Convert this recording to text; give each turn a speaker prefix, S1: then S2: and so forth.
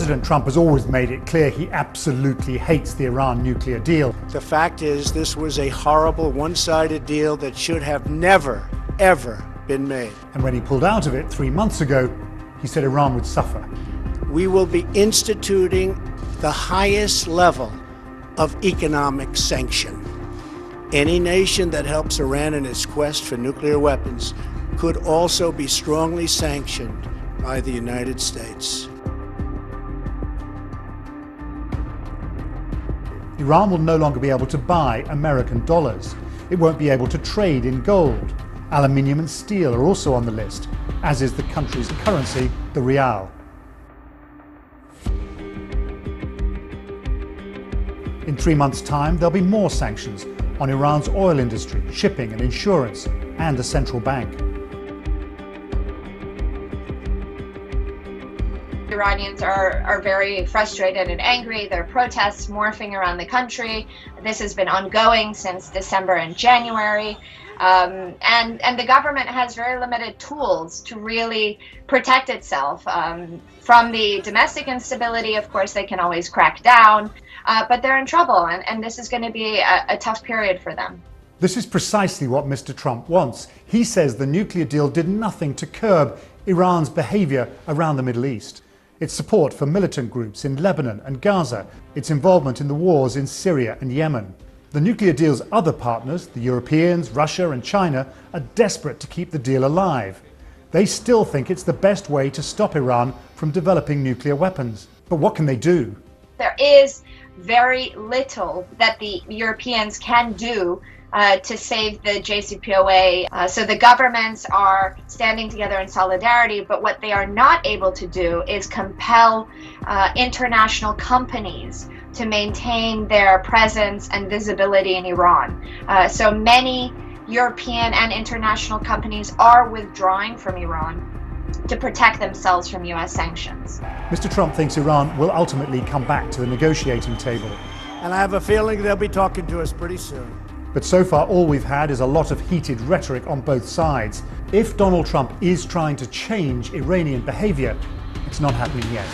S1: President Trump has always made it clear he absolutely hates the Iran nuclear deal.
S2: The fact is, this was a horrible, one-sided deal that should have never, ever been made.
S1: And when he pulled out of it 3 months ago, he said Iran would suffer.
S2: We will be instituting the highest level of economic sanction. Any nation that helps Iran in its quest for nuclear weapons could also be strongly sanctioned by the United States.
S1: Iran will no longer be able to buy American dollars. It won't be able to trade in gold. Aluminium and steel are also on the list, as is the country's currency, the rial. In 3 months' time, there'll be more sanctions on Iran's oil industry, shipping and insurance, and the central bank.
S3: Iranians are very frustrated and angry. There are protests morphing around the country. This has been ongoing since December and January. And the government has very limited tools to really protect itself from the domestic instability. Of course, they can always crack down, but they're in trouble, and this is going to be a tough period for them.
S1: This is precisely what Mr. Trump wants. He says the nuclear deal did nothing to curb Iran's behavior around the Middle East. Its support for militant groups in Lebanon and Gaza, its involvement in the wars in Syria and Yemen. The nuclear deal's other partners, the Europeans, Russia and China, are desperate to keep the deal alive. They still think it's the best way to stop Iran from developing nuclear weapons. But what can they do?
S3: There is very little that the Europeans can do to save the JCPOA. So the governments are standing together in solidarity, but what they are not able to do is compel international companies to maintain their presence and visibility in Iran. So many European and international companies are withdrawing from Iran to protect themselves from US sanctions.
S1: Mr. Trump thinks Iran will ultimately come back to the negotiating table.
S2: And I have a feeling they'll be talking to us pretty soon.
S1: But so far all we've had is a lot of heated rhetoric on both sides. If Donald Trump is trying to change Iranian behavior, it's not happening yet.